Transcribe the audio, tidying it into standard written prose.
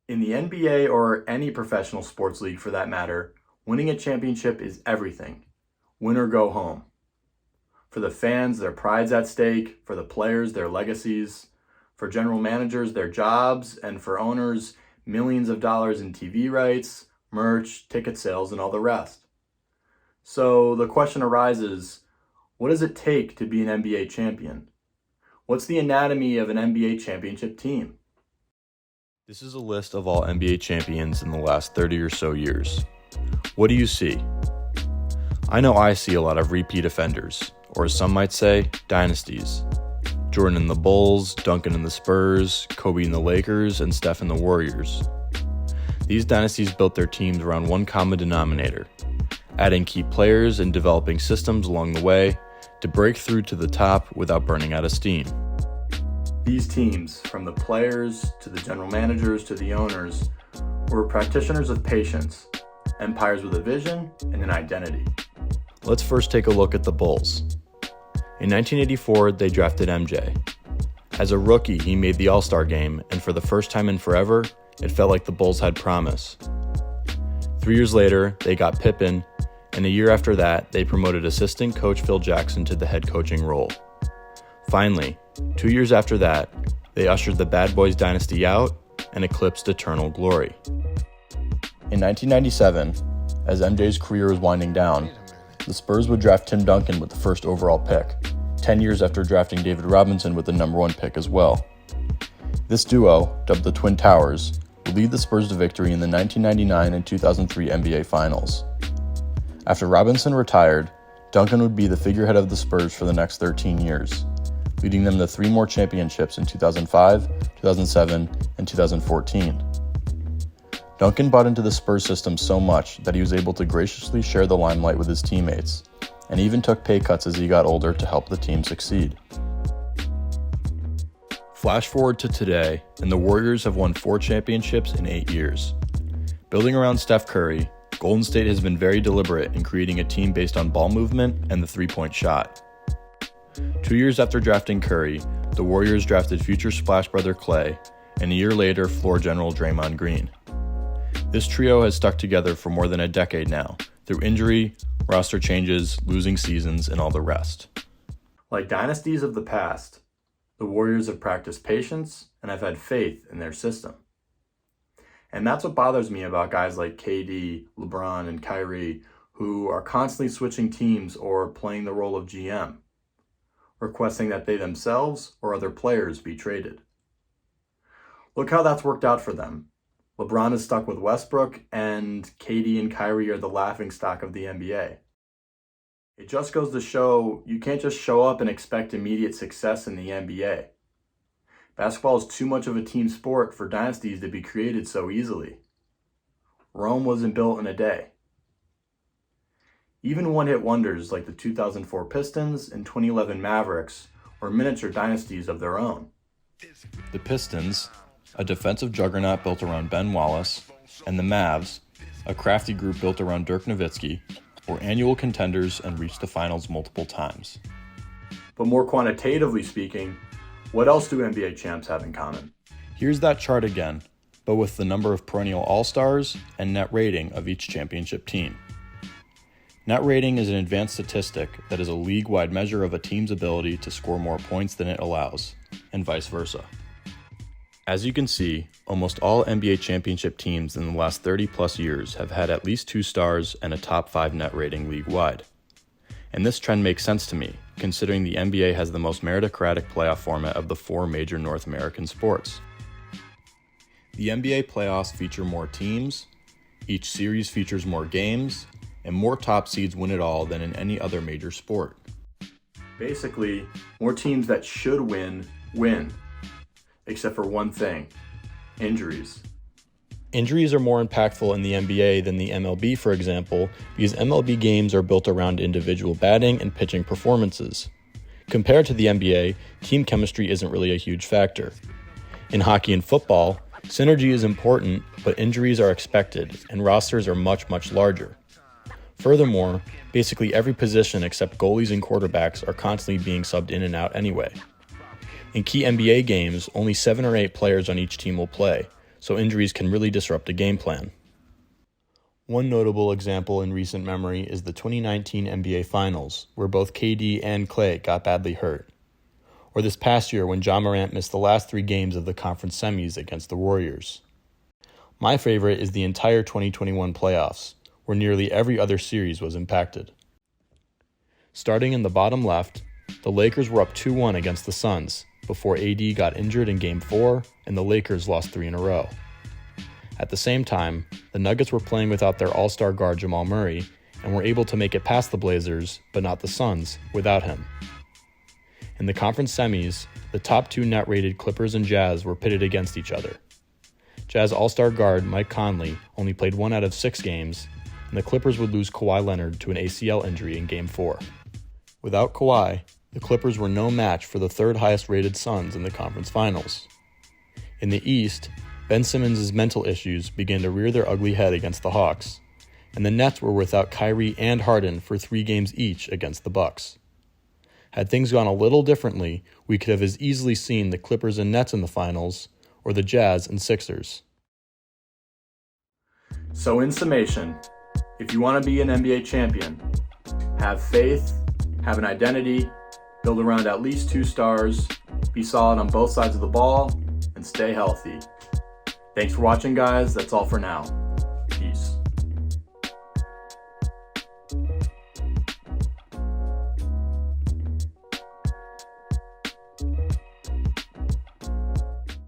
In the NBA or any professional sports league for that matter, winning a championship is everything. Win or go home. For the fans, their pride's at stake. For the players, their legacies. For general managers, their jobs. And for owners, millions of dollars in TV rights, merch, ticket sales, and all the rest. So the question arises, what does it take to be an NBA champion? What's the anatomy of an NBA championship team? This is a list of all NBA champions in the last 30 or so years. What do you see? I know I see a lot of repeat offenders, or as some might say, dynasties. Jordan in the Bulls, Duncan in the Spurs, Kobe in the Lakers, and Steph in the Warriors. These dynasties built their teams around one common denominator, adding key players and developing systems along the way to break through to the top without burning out of steam. These teams, from the players to the general managers to the owners, were practitioners of patience, empires with a vision and an identity. Let's first take a look at the Bulls. In 1984, they drafted MJ. As a rookie, he made the All-Star game, and for the first time in forever, it felt like the Bulls had promise. 3 years later, they got Pippen, and a year after that, they promoted assistant coach Phil Jackson to the head coaching role. Finally, 2 years after that, they ushered the Bad Boys dynasty out and eclipsed eternal glory. In 1997, as MJ's career was winding down, the Spurs would draft Tim Duncan with the first overall pick, 10 years after drafting David Robinson with the number 1 pick as well. This duo, dubbed the Twin Towers, would lead the Spurs to victory in the 1999 and 2003 NBA Finals. After Robinson retired, Duncan would be the figurehead of the Spurs for the next 13 years, leading them to 3 more championships in 2005, 2007, and 2014. Duncan bought into the Spurs system so much that he was able to graciously share the limelight with his teammates, and even took pay cuts as he got older to help the team succeed. Flash forward to today, and the Warriors have won 4 championships in 8 years. Building around Steph Curry, Golden State has been very deliberate in creating a team based on ball movement and the three-point shot. 2 years after drafting Curry, the Warriors drafted future Splash brother Klay, and a year later, floor general Draymond Green. This trio has stuck together for more than a decade now, through injury, roster changes, losing seasons, and all the rest. Like dynasties of the past, the Warriors have practiced patience and have had faith in their system. And that's what bothers me about guys like KD, LeBron, and Kyrie, who are constantly switching teams or playing the role of GM, requesting that they themselves or other players be traded. Look how that's worked out for them. LeBron is stuck with Westbrook, and KD and Kyrie are the laughingstock of the NBA. It just goes to show you can't just show up and expect immediate success in the NBA. Basketball is too much of a team sport for dynasties to be created so easily. Rome wasn't built in a day. Even one-hit wonders like the 2004 Pistons and 2011 Mavericks were miniature dynasties of their own. The Pistons, a defensive juggernaut built around Ben Wallace, and the Mavs, a crafty group built around Dirk Nowitzki, were annual contenders and reached the finals multiple times. But more quantitatively speaking, what else do NBA champs have in common? Here's that chart again, but with the number of perennial All-Stars and net rating of each championship team. Net rating is an advanced statistic that is a league-wide measure of a team's ability to score more points than it allows, and vice versa. As you can see, almost all NBA championship teams in the last 30-plus years have had at least 2 stars and a top 5 net rating league-wide. And this trend makes sense to me, considering the NBA has the most meritocratic playoff format of the 4 major North American sports. The NBA playoffs feature more teams, each series features more games, and more top seeds win it all than in any other major sport. Basically, more teams that should win, win. Except for one thing, injuries. Injuries are more impactful in the NBA than the MLB, for example, because MLB games are built around individual batting and pitching performances. Compared to the NBA, team chemistry isn't really a huge factor. In hockey and football, synergy is important, but injuries are expected, and rosters are much larger. Furthermore, basically every position except goalies and quarterbacks are constantly being subbed in and out anyway. In key NBA games, only 7 or 8 players on each team will play, so injuries can really disrupt a game plan. One notable example in recent memory is the 2019 NBA Finals, where both KD and Clay got badly hurt. Or this past year when Ja Morant missed the last 3 games of the conference semis against the Warriors. My favorite is the entire 2021 playoffs, where nearly every other series was impacted. Starting in the bottom left, the Lakers were up 2-1 against the Suns before AD got injured in Game 4 and the Lakers lost 3 in a row. At the same time, the Nuggets were playing without their all-star guard Jamal Murray and were able to make it past the Blazers, but not the Suns, without him. In the conference semis, the top 2 net-rated Clippers and Jazz were pitted against each other. Jazz all-star guard Mike Conley only played 1 out of 6 games, and the Clippers would lose Kawhi Leonard to an ACL injury in Game 4. Without Kawhi, the Clippers were no match for the 3rd highest-rated Suns in the conference finals. In the East, Ben Simmons' mental issues began to rear their ugly head against the Hawks, and the Nets were without Kyrie and Harden for 3 games each against the Bucks. Had things gone a little differently, we could have as easily seen the Clippers and Nets in the finals, or the Jazz and Sixers. So in summation, if you want to be an NBA champion, have faith, have an identity, build around at least 2 stars, be solid on both sides of the ball, and stay healthy. Thanks for watching, guys. That's all for now.